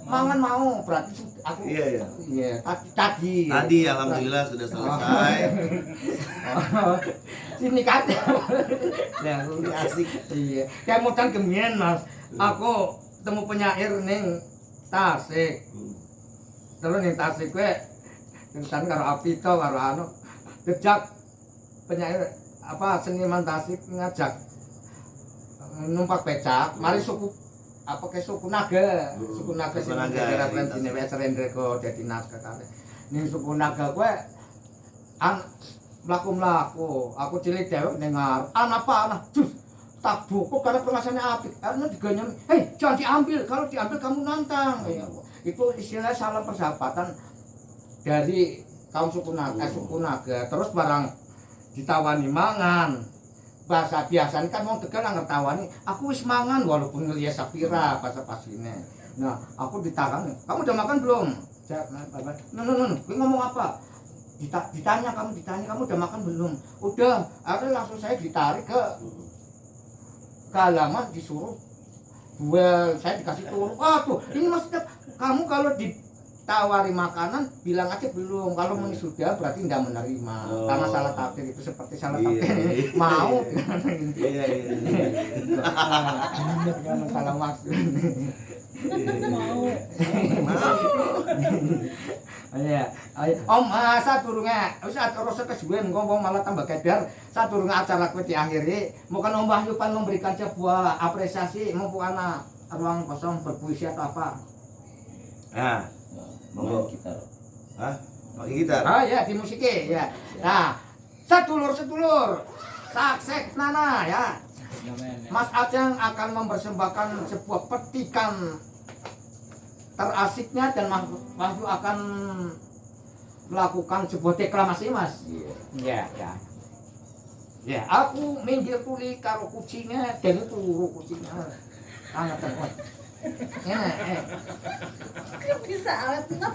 mangan mau berarti aku Iya. iya tadi Tadi alhamdulillah sudah selesai. sini kan nah Ini asik. iya kayak mutan kemien Mas aku temu penyair ning Tasik terus ning Tasik kowe tentang karo Apito karo anu jejak penyair apa seniman Tasik ngajak numpak becak mari suku apa ke suku naga Suku sing Naga, daerah iya, Prentine wis Rendreko dadi naga kare ning suku naga kowe mlaku aku cilik dewek ning ngarep apa tak buku karena pengasannya apik karena diganyam jangan diambil kalau diambil kamu nantang ya, itu istilah salam persahabatan dari kaum suku naga terus barang ditawani mangan bahasa biasa kan wong Tegal ngertawani aku wis mangan walaupun ngeliat sapira bahasa pasine nah aku ditarang kamu udah makan belum kowe ngomong apa ditanya kamu udah makan belum udah akhirnya langsung saya ditarik ke halaman disuruh duel saya dikasih turun tuh ini maksudnya kamu kalau ditawari makanan bilang aja belum kalau meni sudah berarti tidak menerima karena salah tafsir itu seperti salah tafsir mau Iya. karena salah maksud Mau. iya om sadurunge wis terus kesuwen ngomong malah tambah kedar sadurunge acara kowe diakhiri mungkin Om Wahyu pan memberikan sebuah apresiasi mumpung ana ruang kosong berpuisi atau apa Nah, Main gitar. hah? Pakai gitar. ya di musiki ya nah sedulur saksek nana ya Mas Ajeng akan mempersembahkan sebuah petikan terasiknya dan Mas Wahyu akan melakukan sebuah deklamasi Mas. Iya. Ya, aku minggir tuli karo kucingnya dan itu kucingnya sangat kuat. Bisa awet enam.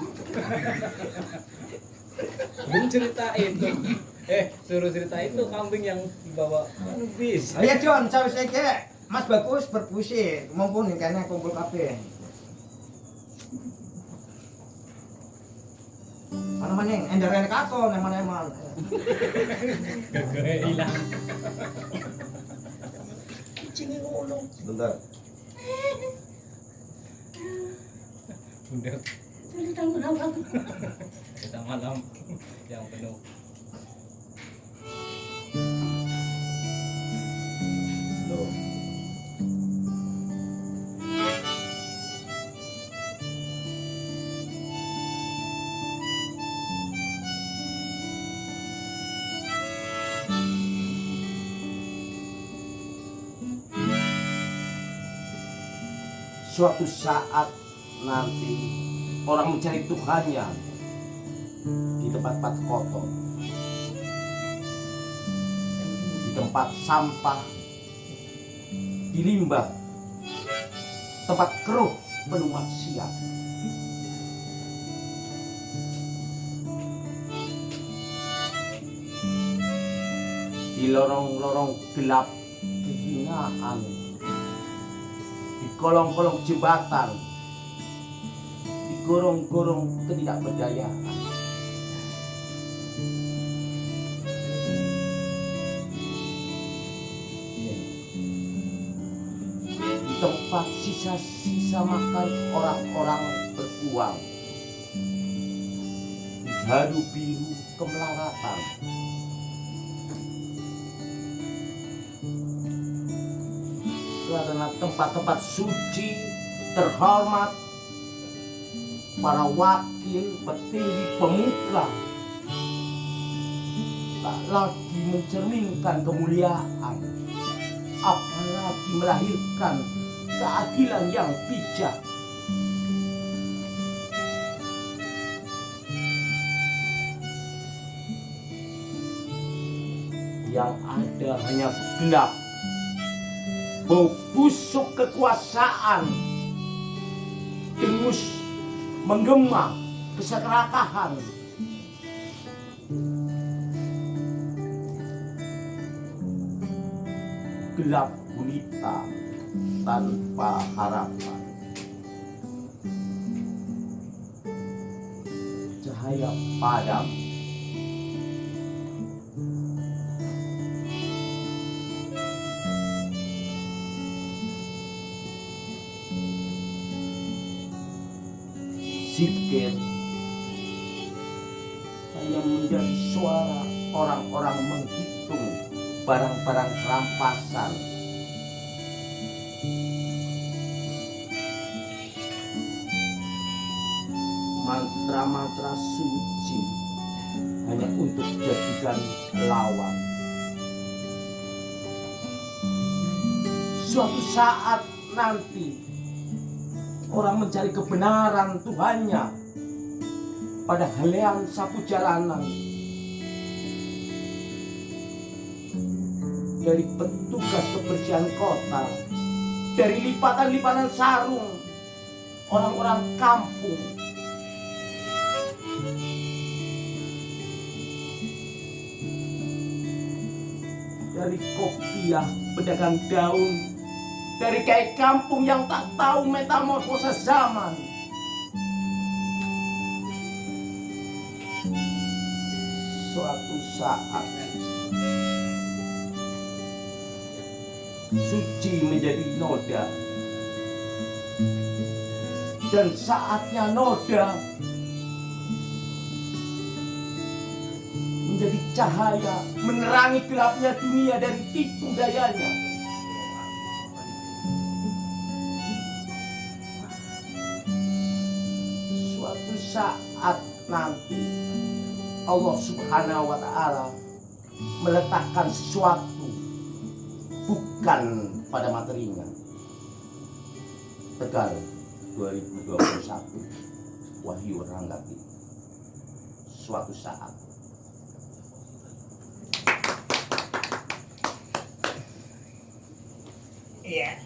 Belum cerita itu. Suruh cerita itu kambing yang dibawa bis. Ayo John, saya Mas Bagus berpuisi mumpung kayaknya kumpul kabeh. Ano man yang endernya kato, eman-eman. Gara-gara hilang. Kucingnya ngulung. Bentar. Bunda Cerita malam. kita malam yang penuh. Slow. Suatu saat nanti orang mencari Tuhannya di tempat-tempat kotor, di tempat sampah, di limbah, tempat keruh penuh maksiat. Di lorong-lorong gelap kehinaan, di kolong-kolong jembatan, di gorong-gorong ketidakberdayaan. Di tempat sisa-sisa makan orang-orang beruang, di haru biru kemelaratan. Itu adalah tempat-tempat suci terhormat para wakil petinggi pemuka, tak lagi mencerminkan kemuliaan, apalagi melahirkan keadilan yang bijak. Yang ada hanya gelap, bau busuk kekuasaan, dengus menggema keserakahan. Gelap gulita tanpa harapan. Cahaya padam. Zikir hanya menjadi suara orang-orang menghitung barang-barang rampasan. Mantra-mantra suci hanya untuk dijadikan lawan. Suatu saat nanti orang mencari kebenaran Tuhannya pada halean sapu jalanan. Dari petugas kebersihan kota, dari lipatan-lipatan sarung orang-orang kampung, dari kopiah pedagang daun, dari kiai kampung yang tak tahu metamorfosa zaman. Suatu saat suci menjadi noda, dan saatnya noda menjadi cahaya menerangi gelapnya dunia dari tipu dayanya. Suatu saat nanti Allah Subhanahu wa Ta'ala meletakkan sesuatu bukan pada materinya. Tegal 2021, Wahyu Ranggati. Suatu saat Iya.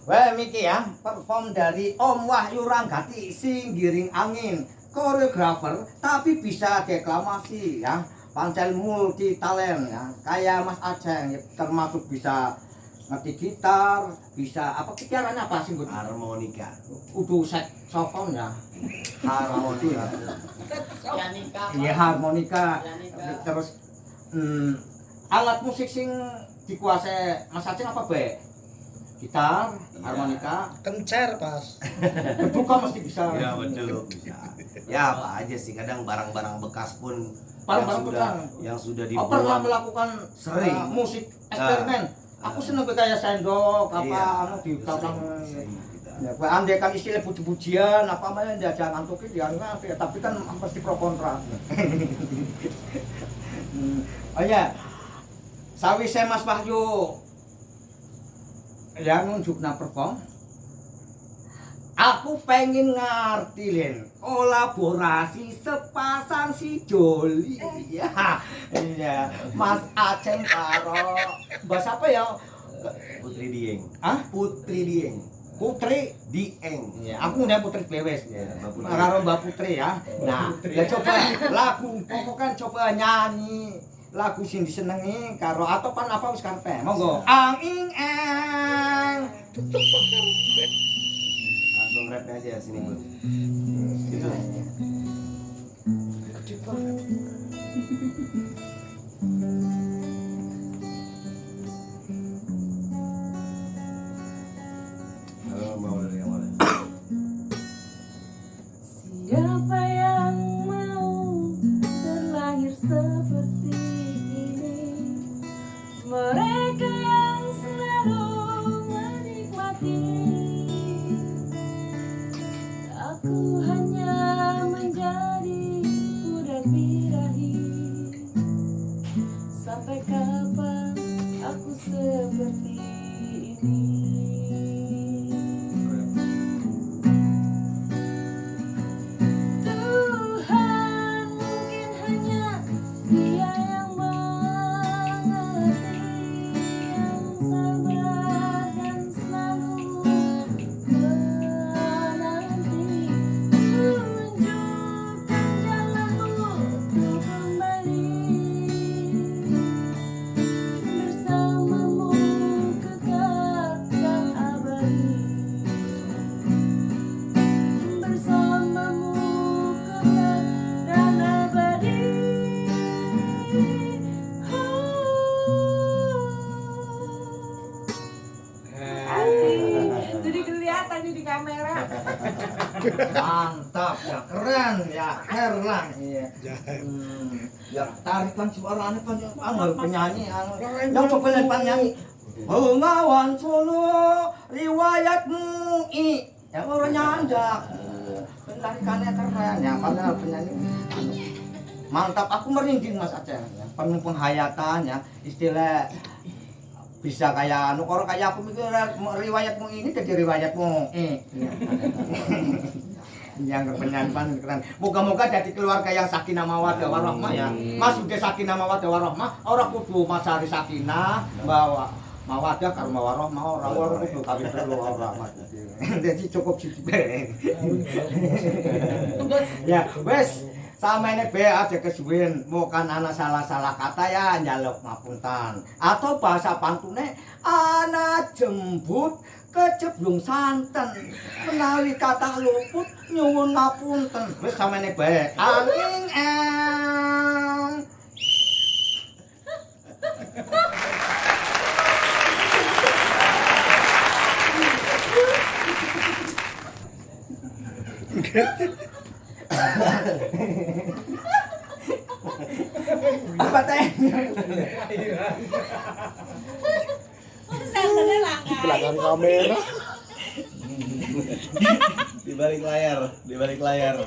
Wah, Miki ya, perform dari Om Wahyu Ranggati, sing giring angin, koreografer tapi bisa deklamasi ya, pancen multi talent ya, kayak Mas Aceng ya, termasuk bisa ngerti gitar, bisa apa gitarannya apa sih? Harmonika. Udah saxophone ya, harmonika. Yanika. Iya harmonika. Terus alat musik sing dikuasai Mas Aceng apa baik? Gitar, harmonika, Kencer pas. ketuka mesti bisa. Ya betul bisa. Ya apa aja sih, kadang barang-barang bekas pun Barang-barang yang sudah Oh, pernah dibuang. melakukan Sering. musik eksperimen. Aku seneng kayak sendok apa Iya, anu di belakang. sering kita. Ya, gue andai kan istilah puji-pujian apa namanya dia jangan antuki dia tapi kan pasti pro kontra. Oh ya. Sawise Mas Wahyu yang nunjukna perform. Aku pengen ngerti Len, kolaborasi sepasang si Joli. Ya, iya. Mas Aceng karo Mbak siapa ya? Putri Dieng. Hah? Putri Dieng. Putri. Dieng. Ya, aku udah Putri Bewes Ya, Mbak Putri. karo Mbak Putri ya. Nah, ya coba lagu pokoknya coba nyanyi lagu sing disenengi karo atau pan apa wis karepe. Monggo. Ang ing eng. Langsung rap aja sini, Bu. Gitu. Halo, mau dari awal. Siapa yang mau terlahir seperti ini? Mereka yang selalu menikmati. Aku hanya menjadi budak birahi. Sampai kapan aku seperti ini? Tuhan mungkin hanya Dia yang mengerti. Mantap ya, keren ya, Herlang. Iya. Ya tarikan suaranya penyanyi yang coba penyanyi. Bengawan Solo riwayatmu ya orang nyandak. Tarikannya keren ya, padahal penyanyi. Mantap, aku merinding Mas Aceh ya. Penuh penghayatan ya, istilah bisa kayak orang kayak aku mikir riwayatmu ini jadi riwayatmu yang penyanyi keren. Moga-moga jadi keluarga yang sakinah mawaddah warahmah ya. Mas udah sakinah mawaddah warahmah, orang kudu masari sakinah bawa mawaddah karo warahmah orang kudu kawin dulu orang Mas. Jadi cukup siji ya, wes samene be aja kesuwen bukan ana salah-salah kata ya njaluk ngapunten atau bahasa pantune ana jembut kejeblung santen menawi kathah luput nyuwun ngapunten wis samene bae angin apa teh? Di belakang kamera. Di balik layar.